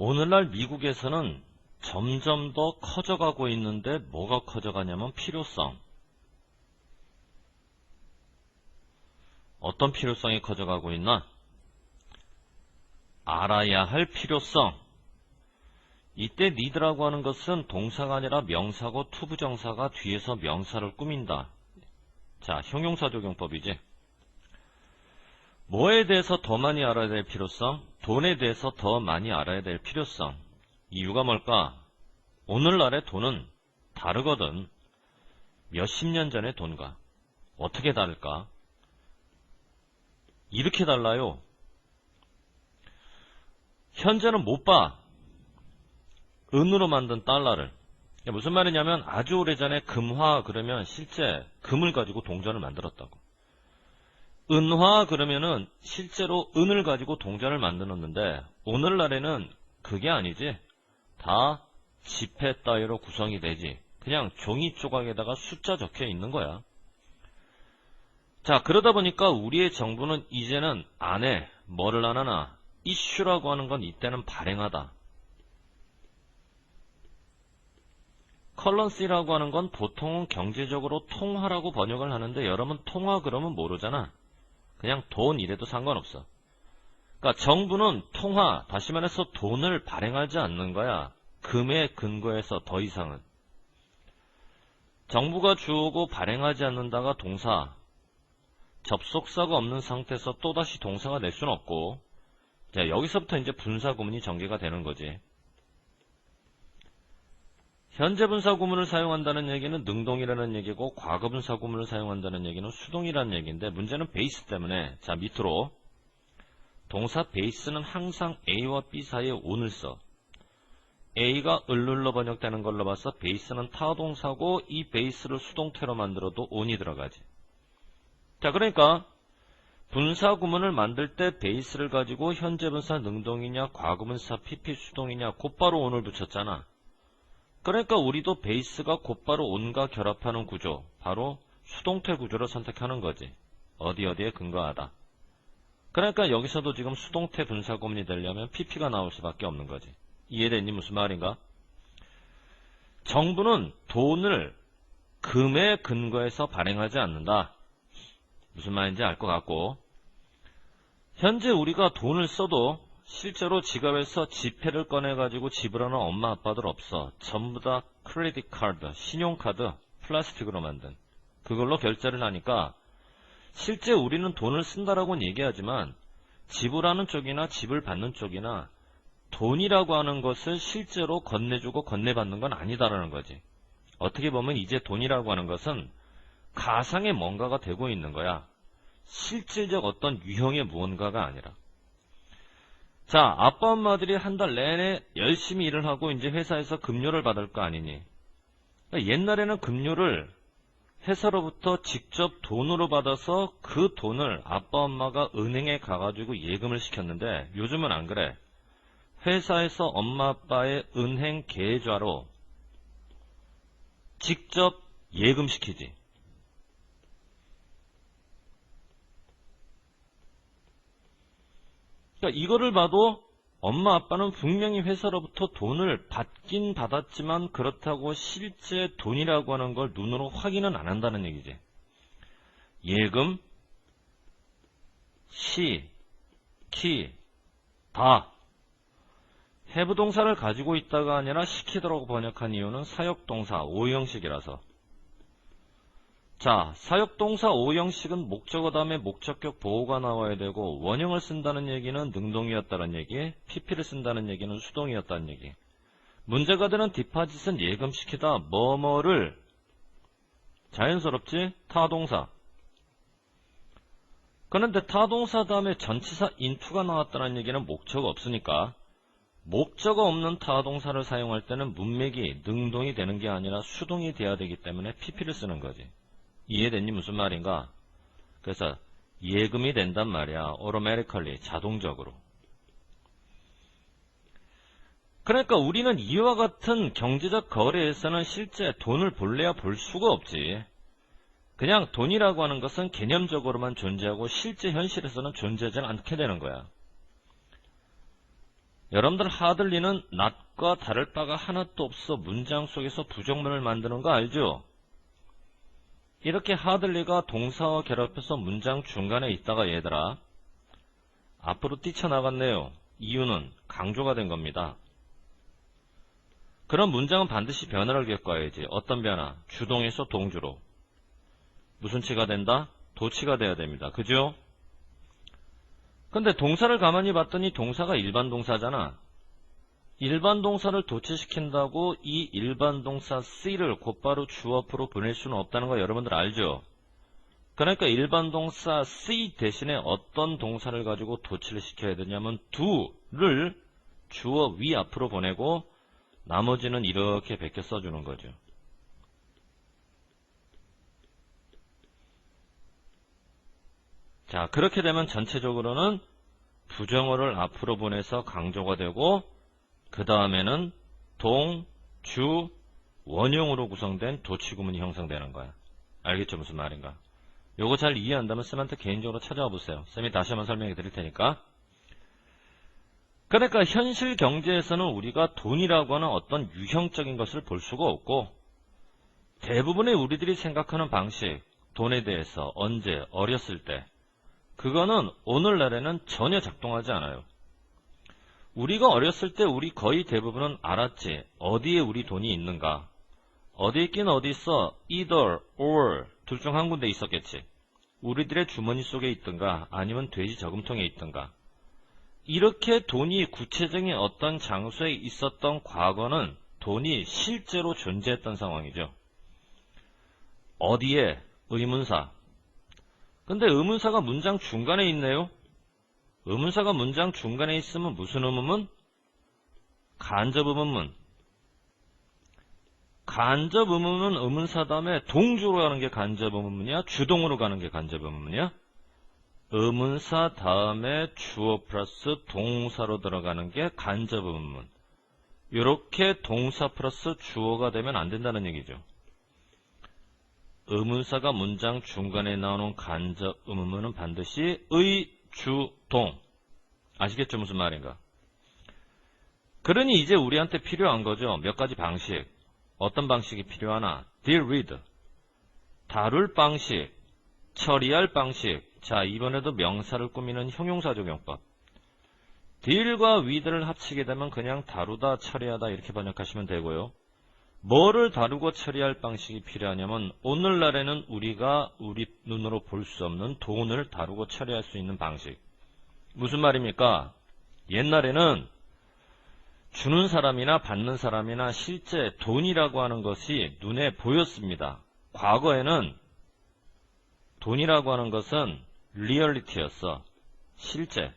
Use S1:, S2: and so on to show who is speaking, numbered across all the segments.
S1: 오늘날 미국에서는 점점 더 커져가고 있는데 뭐가 커져가냐면 필요성. 어떤 필요성이 커져가고 있나? 알아야 할 필요성. 이때 need라고 하는 것은 동사가 아니라 명사고 투부정사가 뒤에서 명사를 꾸민다. 자, 형용사적용법이지. 뭐에 대해서 더 많이 알아야 될 필요성? 돈에 대해서 더 많이 알아야 될 필요성. 이유가 뭘까? 오늘날의 돈은 다르거든. 몇십 년 전의 돈과. 어떻게 다를까? 이렇게 달라요. 현재는 못 봐. 은으로 만든 달러를. 무슨 말이냐면 아주 오래전에 금화 그러면 실제 금을 가지고 동전을 만들었다고. 은화 그러면은 실제로 은을 가지고 동전을 만들었는데 오늘날에는 그게 아니지. 다 지폐 따위로 구성이 되지. 그냥 종이 조각에다가 숫자 적혀 있는 거야. 자, 그러다 보니까 우리의 정부는 이제는 안 해. 뭐를 안 하나? 이슈라고 하는 건 이때는 발행하다. 컬런시라고 하는 건 보통은 경제적으로 통화라고 번역을 하는데 여러분 통화 그러면 모르잖아. 그냥 돈 이래도 상관없어. 그러니까 정부는 통화, 다시 말해서 돈을 발행하지 않는 거야. 금에 근거해서 더 이상은. 정부가 주어고 발행하지 않는다가 동사. 접속사가 없는 상태에서 또다시 동사가 될 수는 없고, 자, 여기서부터 이제 분사구문이 전개가 되는 거지. 현재 분사구문을 사용한다는 얘기는 능동이라는 얘기고 과거 분사구문을 사용한다는 얘기는 수동이라는 얘기인데 문제는 베이스 때문에 자 밑으로 동사 베이스는 항상 A와 B 사이에 on을 써. A가 을룰로 번역되는 걸로 봐서 베이스는 타동사고 이 베이스를 수동태로 만들어도 on이 들어가지. 자 그러니까 분사구문을 만들 때 베이스를 가지고 현재 분사 능동이냐 과거 분사 PP 수동이냐 곧바로 on을 붙였잖아. 그러니까 우리도 베이스가 곧바로 on과 결합하는 구조, 바로 수동태 구조를 선택하는 거지. 어디에 근거하다. 그러니까 여기서도 지금 수동태 분사구문이 되려면 PP가 나올 수밖에 없는 거지. 이해됐니? 무슨 말인가? 정부는 돈을 금에 근거해서 발행하지 않는다. 무슨 말인지 알 것 같고, 현재 우리가 돈을 써도 실제로 지갑에서 지폐를 꺼내가지고 지불하는 엄마 아빠들 없어. 전부 다 크레딧 카드, 신용카드, 플라스틱으로 만든 그걸로 결제를 하니까 실제 우리는 돈을 쓴다라고는 얘기하지만 지불하는 쪽이나 지불 받는 쪽이나 돈이라고 하는 것을 실제로 건네주고 건네받는 건 아니다라는 거지. 어떻게 보면 이제 돈이라고 하는 것은 가상의 뭔가가 되고 있는 거야. 실질적 어떤 유형의 무언가가 아니라. 자, 아빠 엄마들이 한 달 내내 열심히 일을 하고 이제 회사에서 급료를 받을 거 아니니. 그러니까 옛날에는 급료를 회사로부터 직접 돈으로 받아서 그 돈을 아빠 엄마가 은행에 가가지고 예금을 시켰는데 요즘은 안 그래. 회사에서 엄마 아빠의 은행 계좌로 직접 예금시키지. 그러니까 이거를 봐도 엄마 아빠는 분명히 회사로부터 돈을 받긴 받았지만 그렇다고 실제 돈이라고 하는 걸 눈으로 확인은 안 한다는 얘기지. 예금, 시, 키, 다. 해부동사를 가지고 있다가 아니라 시키도록 번역한 이유는 사역동사 오형식이라서. 자, 사역동사 오형식은 목적어 다음에 목적격 보호가 나와야 되고 원형을 쓴다는 얘기는 능동이었다는 얘기, PP를 쓴다는 얘기는 수동이었다는 얘기. 문제가 되는 디파짓은 예금시키다 뭐뭐를 자연스럽지? 타동사. 그런데 타동사 다음에 전치사 into가 나왔다는 얘기는 목적어 없으니까 목적어 없는 타동사를 사용할 때는 문맥이 능동이 되는 게 아니라 수동이 돼야 되기 때문에 PP를 쓰는 거지. 이해됐니? 무슨 말인가? 그래서 예금이 된단 말이야. automatically, 자동적으로. 그러니까 우리는 이와 같은 경제적 거래에서는 실제 돈을 볼래야 볼 수가 없지. 그냥 돈이라고 하는 것은 개념적으로만 존재하고 실제 현실에서는 존재하지 않게 되는 거야. 여러분들 하들리는 낫과 다를 바가 하나도 없어 문장 속에서 부정문을 만드는 거 알죠? 이렇게 하들리가 동사와 결합해서 문장 중간에 있다가 얘들아 앞으로 뛰쳐나갔네요. 이유는 강조가 된 겁니다. 그럼 문장은 반드시 변화를 겪어야지. 어떤 변화? 주동에서 동주로. 무슨 치가 된다? 도치가 돼야 됩니다. 그죠? 근데 동사를 가만히 봤더니 동사가 일반 동사잖아. 일반 동사를 도치시킨다고 이 일반 동사 C를 곧바로 주 앞으로 보낼 수는 없다는 거 여러분들 알죠? 그러니까 일반 동사 C 대신에 어떤 동사를 가지고 도치를 시켜야 되냐면 do를 주어 위 앞으로 보내고 나머지는 이렇게 베껴 써주는 거죠. 자, 그렇게 되면 전체적으로는 부정어를 앞으로 보내서 강조가 되고 그 다음에는 동, 주, 원형으로 구성된 도치구문이 형성되는 거야. 알겠죠? 무슨 말인가? 요거 잘 이해한다면 쌤한테 개인적으로 찾아와 보세요. 쌤이 다시 한번 설명해 드릴 테니까. 그러니까 현실 경제에서는 우리가 돈이라고 하는 어떤 유형적인 것을 볼 수가 없고 대부분의 우리들이 생각하는 방식, 돈에 대해서 언제, 어렸을 때 그거는 오늘날에는 전혀 작동하지 않아요. 우리가 어렸을 때 우리 거의 대부분은 알았지. 어디에 우리 돈이 있는가. 어디 있긴 어디 있어. either or 둘 중 한 군데 있었겠지. 우리들의 주머니 속에 있든가 아니면 돼지 저금통에 있든가. 이렇게 돈이 구체적인 어떤 장소에 있었던 과거는 돈이 실제로 존재했던 상황이죠. 어디에? 의문사. 근데 의문사가 문장 중간에 있네요. 의문사가 문장 중간에 있으면 무슨 의문문? 간접 의문문. 간접 의문은 의문사 다음에 동주로 가는 게 간접 의문문이야? 주동으로 가는 게 간접 의문문이야? 의문사 다음에 주어 플러스 동사로 들어가는 게 간접 의문문. 이렇게 동사 플러스 주어가 되면 안 된다는 얘기죠. 의문사가 문장 중간에 나오는 간접 의문문은 반드시 의, 주, 동. 아시겠죠? 무슨 말인가? 그러니 이제 우리한테 필요한 거죠. 몇 가지 방식. 어떤 방식이 필요하나? deal with. 다룰 방식. 처리할 방식. 자, 이번에도 명사를 꾸미는 형용사 적용법. deal과 with를 합치게 되면 그냥 다루다, 처리하다 이렇게 번역하시면 되고요. 뭐를 다루고 처리할 방식이 필요하냐면 오늘날에는 우리가 우리 눈으로 볼 수 없는 돈을 다루고 처리할 수 있는 방식. 무슨 말입니까? 옛날에는 주는 사람이나 받는 사람이나 실제 돈이라고 하는 것이 눈에 보였습니다. 과거에는 돈이라고 하는 것은 리얼리티였어. 실제.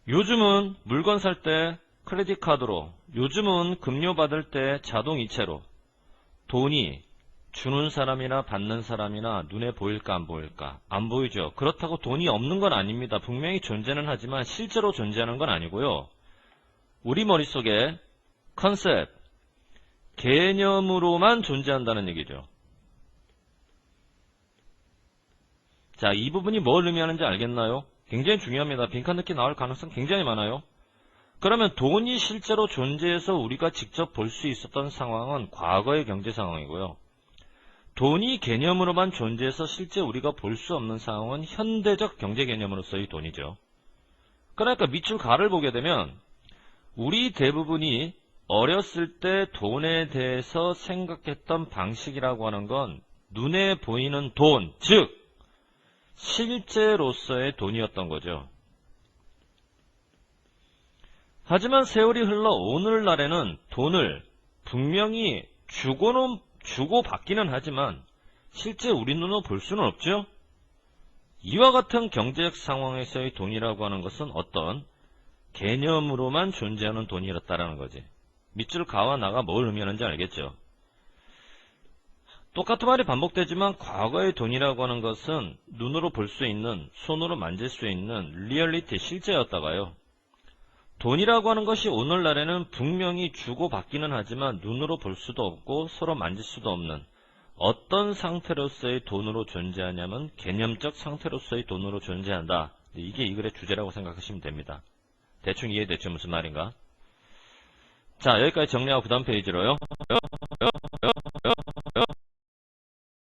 S1: 요즘은 물건 살 때 크레딧 카드로, 요즘은 급료 받을 때 자동이체로 돈이 주는 사람이나 받는 사람이나 눈에 보일까 안 보일까? 안 보이죠. 그렇다고 돈이 없는 건 아닙니다. 분명히 존재는 하지만 실제로 존재하는 건 아니고요. 우리 머릿속에 컨셉, 개념으로만 존재한다는 얘기죠. 자, 이 부분이 뭘 의미하는지 알겠나요? 굉장히 중요합니다. 빈칸 넣기 나올 가능성 굉장히 많아요. 그러면 돈이 실제로 존재해서 우리가 직접 볼 수 있었던 상황은 과거의 경제 상황이고요. 돈이 개념으로만 존재해서 실제 우리가 볼 수 없는 상황은 현대적 경제 개념으로서의 돈이죠. 그러니까 밑줄 가를 보게 되면 우리 대부분이 어렸을 때 돈에 대해서 생각했던 방식이라고 하는 건 눈에 보이는 돈, 즉 실제로서의 돈이었던 거죠. 하지만 세월이 흘러 오늘날에는 돈을 분명히 주고받기는 하지만 실제 우리 눈으로 볼 수는 없죠. 이와 같은 경제적 상황에서의 돈이라고 하는 것은 어떤 개념으로만 존재하는 돈이었다라는 거지. 밑줄 가와 나가 뭘 의미하는지 알겠죠. 똑같은 말이 반복되지만 과거의 돈이라고 하는 것은 눈으로 볼 수 있는, 손으로 만질 수 있는 리얼리티, 실제였다가요. 돈이라고 하는 것이 오늘날에는 분명히 주고받기는 하지만 눈으로 볼 수도 없고 서로 만질 수도 없는 어떤 상태로서의 돈으로 존재하냐면 개념적 상태로서의 돈으로 존재한다. 이게 이 글의 주제라고 생각하시면 됩니다. 대충 이해됐죠? 무슨 말인가? 자, 여기까지 정리하고 그 다음 페이지로요.